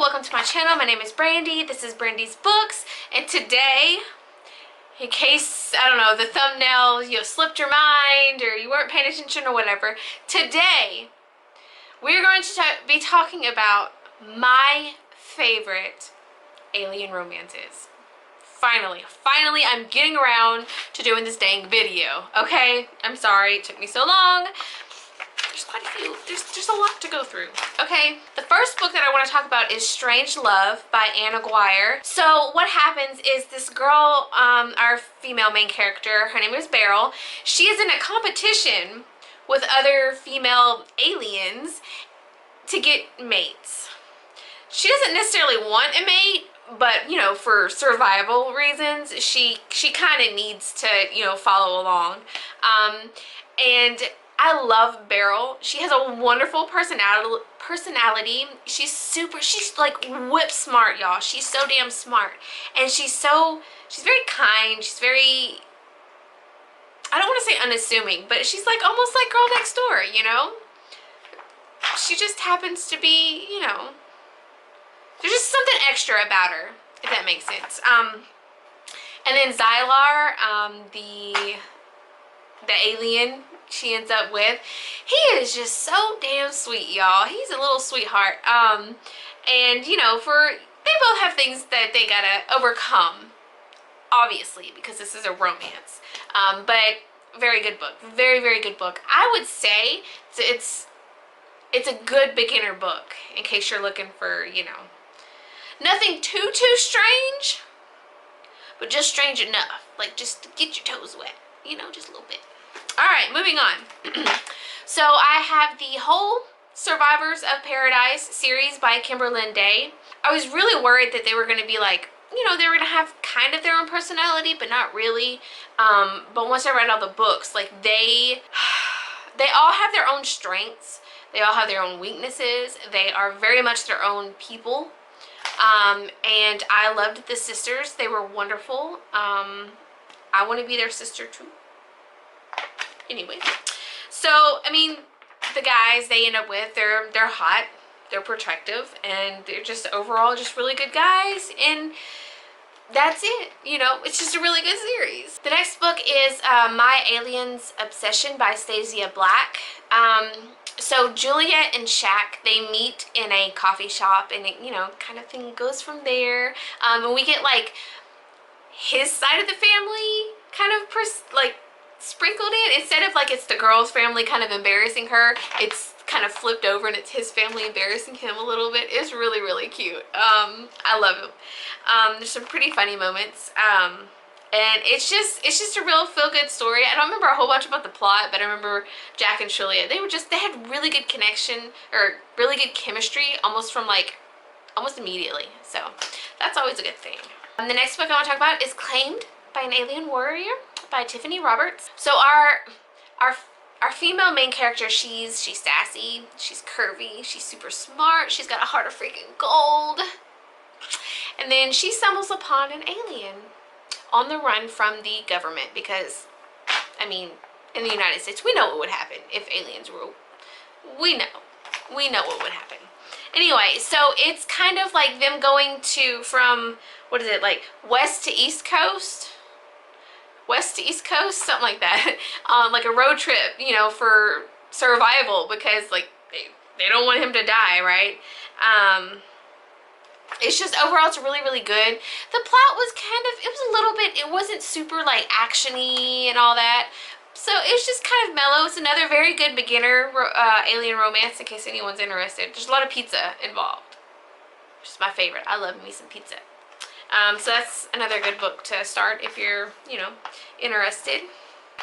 welcome to my channel. My name is Brandy. This is Brandy's Books, and today, in case, I don't know, the thumbnail, slipped your mind or you weren't paying attention or whatever, today we're going to be talking about my favorite alien romances. Finally, I'm getting around to doing this dang video, okay? I'm sorry it took me so long. There's quite a few, there's a lot to go through. Okay, the first book that I want to talk about is Strangelove by Anna Guire. So what happens is this girl, our female main character, her name is Beryl, she is in a competition with other female aliens to get mates. She doesn't necessarily want a mate, but for survival reasons, she kind of needs to follow along. And I love Beryl. She has a wonderful personality. She's like whip smart, y'all. She's so damn smart. And she's very kind. She's very, I don't want to say unassuming, but she's like almost like girl next door, She just happens to be, there's just something extra about her, if that makes sense. And then Xylar, the alien she ends up with, he is just so damn sweet, y'all. He's a little sweetheart. And they both have things that they gotta overcome, obviously, because this is a romance. But very good book, very good book. I would say it's a good beginner book in case you're looking for nothing too strange, but just strange enough, like just to get your toes wet, just a little bit. All right, moving on. So I have the whole Survivors of Paradise series by Kimberlyn Day. I was really worried that they were going to be like, they were going to have kind of their own personality, but not really. But once I read all the books, like they all have their own strengths. They all have their own weaknesses. They are very much their own people. And I loved the sisters. They were wonderful. I want to be their sister too. Anyway, so I mean, the guys they end up with, they're hot, they're protective, and they're just overall just really good guys, and that's it. It's just a really good series. The next book is My Alien's Obsession by Stasia Black. So Juliet and Shaq, they meet in a coffee shop, and it, kind of thing goes from there. And we get like his side of the family kind of sprinkled in. Instead of like it's the girl's family kind of embarrassing her, it's kind of flipped over and it's his family embarrassing him a little bit. It's really cute. I love him. There's some pretty funny moments. And it's just a real feel-good story. I don't remember a whole bunch about the plot, but I remember Jack and Juliet. They had really good connection, or really good chemistry, almost immediately. So that's always a good thing. The next book I want to talk about is Claimed by an Alien Warrior by Tiffany Roberts. So our female main character, she's sassy, she's curvy, she's super smart, she's got a heart of freaking gold. And then she stumbles upon an alien on the run from the government, because I mean, in the United States, we know what would happen if aliens rule. We know what would happen. Anyway, so it's kind of like them going from what is it, like west to east coast, something like that. Like a road trip, for survival, because like they don't want him to die, right? It's just overall, it's really good. The plot was it wasn't super like actiony and all that. So it's just kind of mellow. It's another very good beginner alien romance, in case anyone's interested. There's a lot of pizza involved, which is my favorite. I love me some pizza. So that's another good book to start if you're, interested.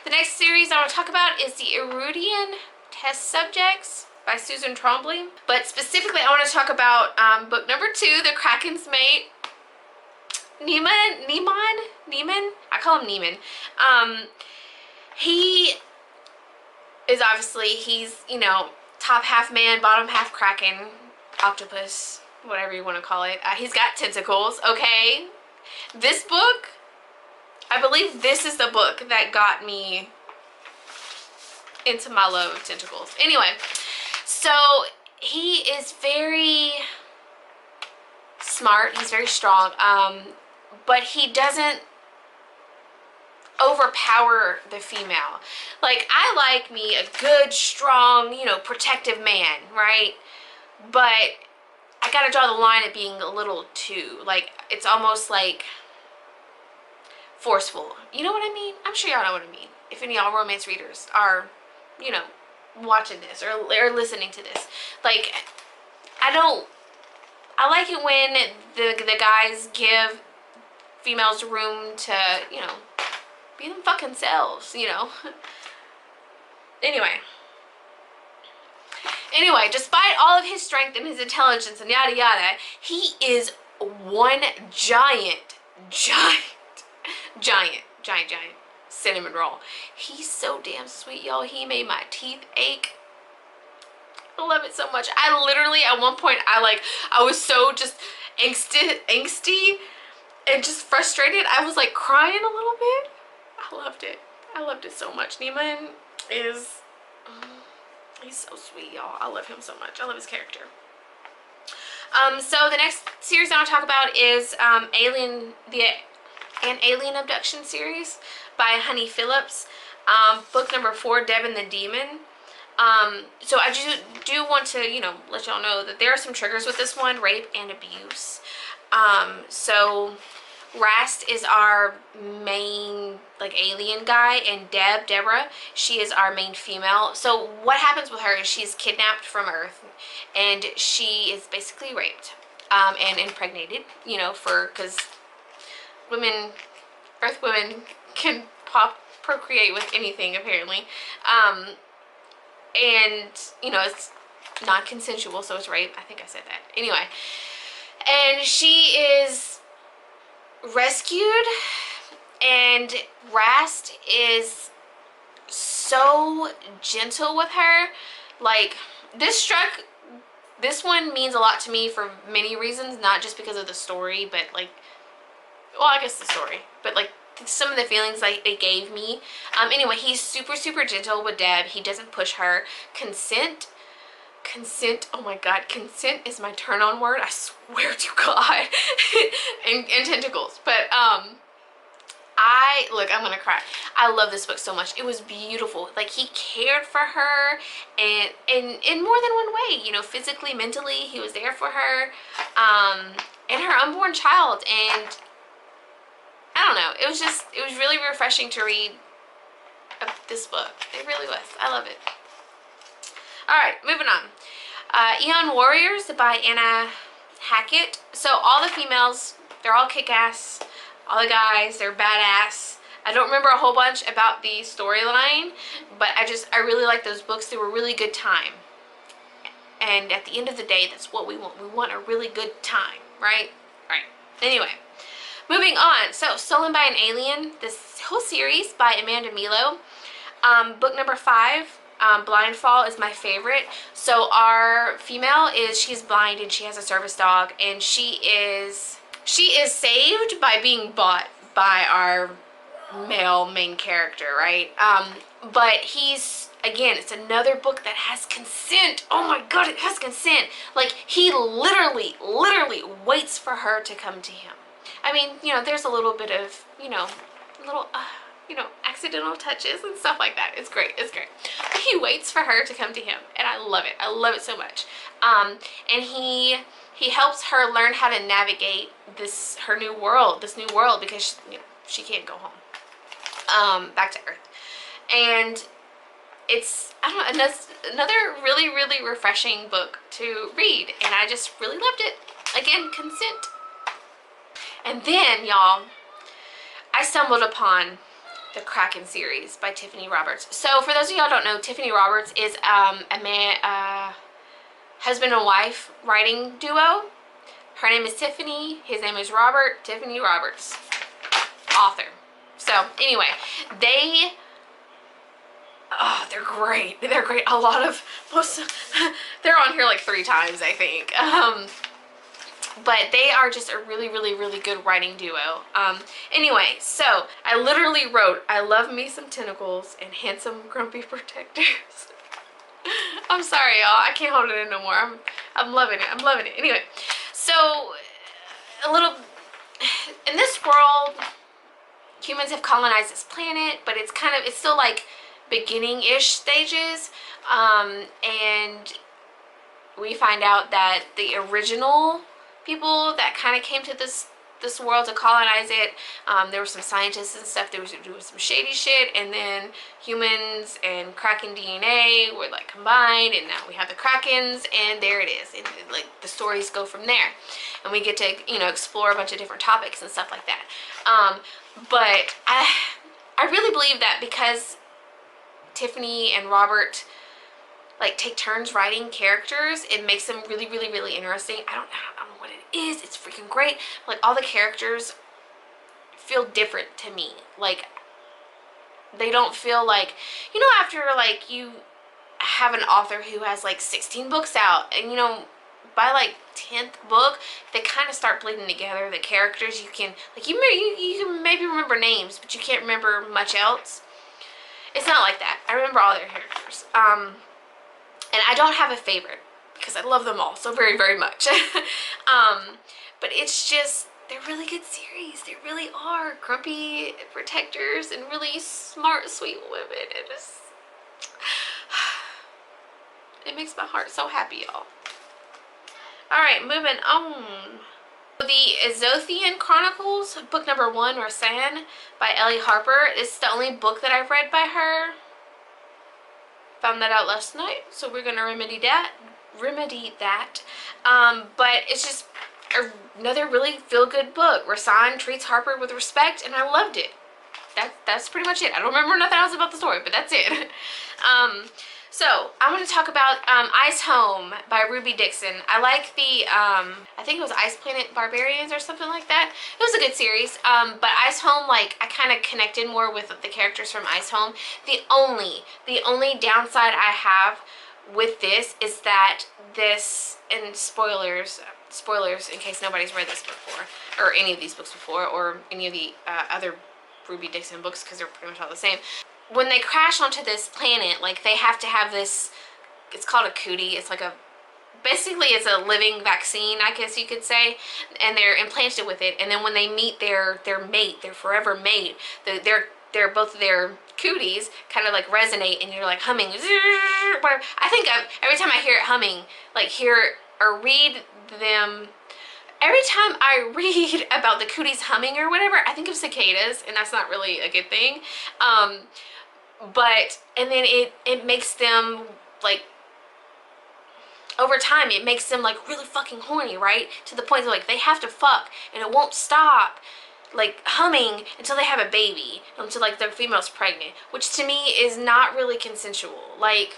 The next series I want to talk about is the Erudian Test Subjects by Susan Trombley. But specifically, I want to talk about book number 2, The Kraken's Mate. Neiman? I call him Neiman. He is obviously, he's, top half man, bottom half Kraken, octopus, whatever you want to call it. He's got tentacles, okay? This book, I believe this is the book that got me into my love of tentacles. Anyway, so he is very smart. He's very strong. But he doesn't overpower the female. Like, I like me a good, strong, you know, protective man, right? But I gotta draw the line at being a little too, like, it's almost like forceful. You know what I mean? I'm sure y'all know what I mean. If any of y'all romance readers are, you know, watching this or listening to this. Like, I like it when the guys give females room to, you know, be them fucking selves, you know. Anyway, despite all of his strength and his intelligence and yada yada, he is one giant cinnamon roll. He's so damn sweet, y'all. He made my teeth ache. I love it so much. I literally, at one point, I was so just angsty and just frustrated. I was like crying a little bit. I loved it. I loved it so much. Neiman is, he's so sweet, y'all. I love him so much. I love his character. So the next series I want to talk about is an Alien Abduction series by Honey Phillips. Book number 4, Devin the Demon. So I do want to, you know, let y'all know that there are some triggers with this one, rape and abuse. So Rast is our main, like, alien guy, and Deborah, she is our main female. So what happens with her is she's kidnapped from Earth, and she is basically raped, and impregnated, you know, because women, Earth women can procreate with anything, apparently. And, you know, it's non-consensual, so it's rape. I think I said that. Anyway, and she is rescued, and Rast is so gentle with her. Like, this one means a lot to me for many reasons, not just because of the story, but, like, well, I guess the story, but, like, some of the feelings like it gave me. Anyway, he's super gentle with Deb. He doesn't push her. Consent, oh my god, consent is my turn on word, I swear to God. and tentacles. But look, I'm gonna cry. I love this book so much. It was beautiful. Like, he cared for her, and in more than one way, you know, physically, mentally, he was there for her, and her unborn child. And I don't know, it was really refreshing to read this book. It really was. I love it. Alright, moving on. Eon Warriors by Anna Hackett. So all the females, they're all kick-ass. All the guys, they're badass. I don't remember a whole bunch about the storyline, but I really like those books. They were a really good time. And at the end of the day, that's what we want. We want a really good time, right? Right. Anyway, moving on. So, Stolen by an Alien, this whole series by Amanda Milo. Book number 5, Blindfall, is my favorite. So our female she's blind, and she has a service dog, and she is saved by being bought by our male main character, right? But he's, again, it's another book that has consent. Oh my god, it has consent. Like, he literally waits for her to come to him. I mean, you know, there's a little bit of, you know, accidental touches and stuff like that. It's great. It's great. But he waits for her to come to him, and I love it. I love it so much. And he helps her learn how to navigate this new world, because you know, she can't go home, back to Earth. And it's, I don't know, another really refreshing book to read, and I just really loved it. Again, consent. And then, y'all, I stumbled upon the Kraken series by Tiffany Roberts. So for those of y'all who don't know, Tiffany Roberts is a husband and wife writing duo. Her name is Tiffany, his name is Robert. Tiffany Roberts, author. So anyway, they're great. They're great. They're on here like 3 times, I think. But they are just a really good writing duo. Anyway, so I literally wrote, I love me some tentacles and handsome grumpy protectors. I'm sorry, y'all. I can't hold it in no more. I'm loving it. I'm loving it. Anyway, so a little, in this world, humans have colonized this planet, but it's still like beginning-ish stages. And we find out that the original people that kind of came to this world to colonize it, there were some scientists and stuff that was doing some shady shit, and then humans and Kraken DNA were like combined, and now we have the Krakens, and there it is. And like the stories go from there, and we get to, you know, explore a bunch of different topics and stuff like that. But I really believe that because Tiffany and Robert like take turns writing characters, it makes them really, really, really interesting. I don't know what it is. It's freaking great. Like, all the characters feel different to me. Like, they don't feel like, you know, after like you have an author who has like 16 books out, and you know, by like 10th book they kind of start bleeding together. The characters, you can like, you can maybe remember names, but you can't remember much else. It's not like that. I remember all their characters. And I don't have a favorite because I love them all so very, very much. But it's just, they're really good series. They really are grumpy protectors and really smart, sweet women. It makes my heart so happy, y'all. Alright, moving on. The Azothian Chronicles, book number 1, Rasan, by Ellie Harper. It's the only book that I've read by her. Found that out last night, so we're gonna remedy that. But it's just another really feel-good book. Rasan treats Harper with respect, and I loved it. That's pretty much it. I don't remember nothing else about the story, but that's it. So I'm going to talk about Ice Home by Ruby Dixon. I like the, I think it was Ice Planet Barbarians or something like that. It was a good series, but Ice Home, like, I kind of connected more with the characters from Ice Home. The only downside I have with this is that this, and spoilers in case nobody's read this before, or any of these books before, or any of the other Ruby Dixon books, because they're pretty much all the same. When they crash onto this planet, like, they have to have this, it's called a cootie. It's like a, basically it's a living vaccine, I guess you could say, and they're implanted with it. And then when they meet their mate, their forever mate, they're both of their cooties kind of like resonate, and you're like humming. I think every time I hear it humming, like hear or read them, every time I read about the cooties humming or whatever, I think of cicadas, and that's not really a good thing. But, and then it makes them, like, over time, it makes them, like, really fucking horny, right? To the point that, like, they have to fuck, and it won't stop, like, humming until they have a baby, until, like, the female's pregnant, which to me is not really consensual. Like,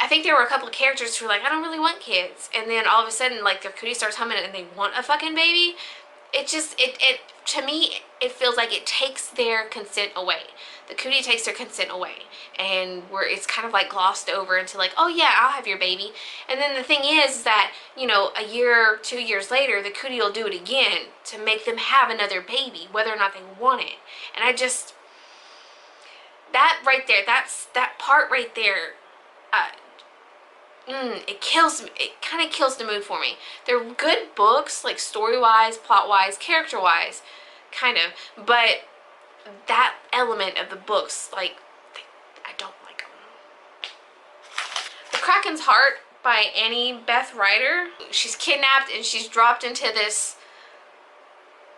I think there were a couple of characters who were like, I don't really want kids, and then all of a sudden, like, their cootie starts humming and they want a fucking baby. It just, to me, it feels like it takes their consent away. The cootie takes their consent away, and it's kind of like glossed over into like, oh yeah, I'll have your baby. And then the thing is that, you know, a year, 2 years later, the cootie will do it again to make them have another baby, whether or not they want it. And I just, that right there, that part right there, it kills me. It kind of kills the mood for me. They're good books, like story-wise, plot-wise, character-wise, kind of, but that element of the books, like, I don't like them. The Kraken's Heart by Annie Beth Ryder. She's kidnapped and she's dropped into this,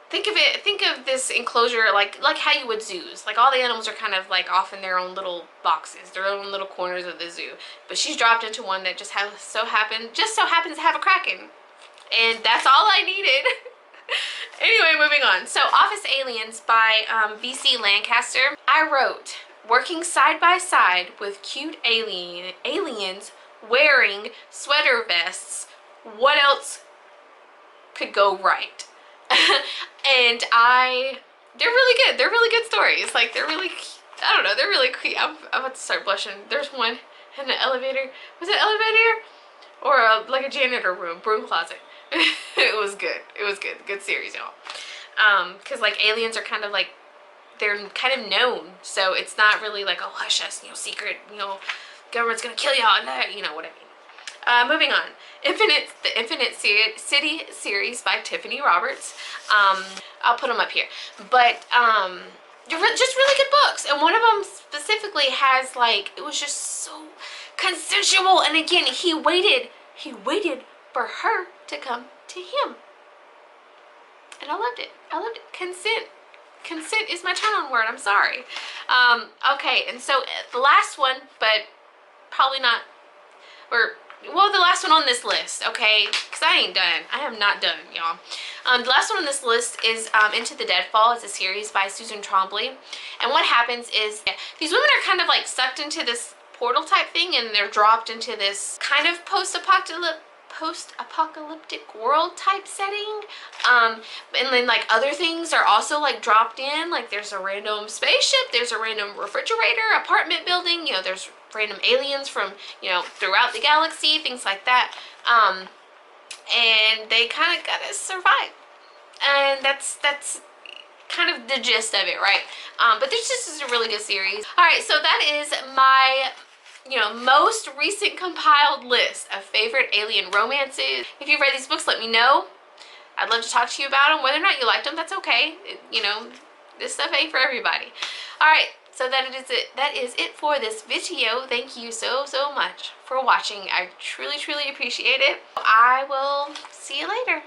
think of this enclosure like how you would zoos. Like, all the animals are kind of like off in their own little boxes, their own little corners of the zoo. But she's dropped into one that just so happens to have a Kraken. And that's all I needed. Anyway, moving on. So, Office Aliens by V.C. Lancaster. I wrote, working side by side with cute aliens wearing sweater vests. What else could go right? And they're really good. They're really good stories. Like, they're really, I don't know, they're really cute. I'm about to start blushing. There's one in the elevator. Was it an elevator? Or like a janitor room, broom closet. It was good. It was good. Good series, y'all. Because, like, aliens are kind of like, they're kind of known. So it's not really like, oh, hush us, you know, secret, you know, government's gonna kill y'all, you know what I mean. Moving on. the Infinite City series by Tiffany Roberts. I'll put them up here. But just really good books. And one of them specifically has like, it was just so consensual. And again, he waited for her to come to him. And I loved it. I loved it. Consent is my turn on word. I'm sorry. Okay, and so the last one, but probably not, well, the last one on this list, okay? Because I ain't done. I am not done, y'all. The last one on this list is Into the Deadfall. It's a series by Susan Trombley. And what happens is these women are kind of like sucked into this portal type thing, and they're dropped into this kind of post-apocalyptic world type setting. And then like other things are also like dropped in. Like there's a random spaceship, there's a random refrigerator, apartment building, you know, there's random aliens from, you know, throughout the galaxy, things like that. And they kind of gotta survive. And that's kind of the gist of it, right? But this is a really good series. All right, so that is my, you know, most recent compiled list of favorite alien romances. If you've read these books, let me know. I'd love to talk to you about them. Whether or not you liked them, that's okay. You know, this stuff ain't for everybody. All right, so that is it for this video. Thank you so much for watching. I truly appreciate it. I will see you later.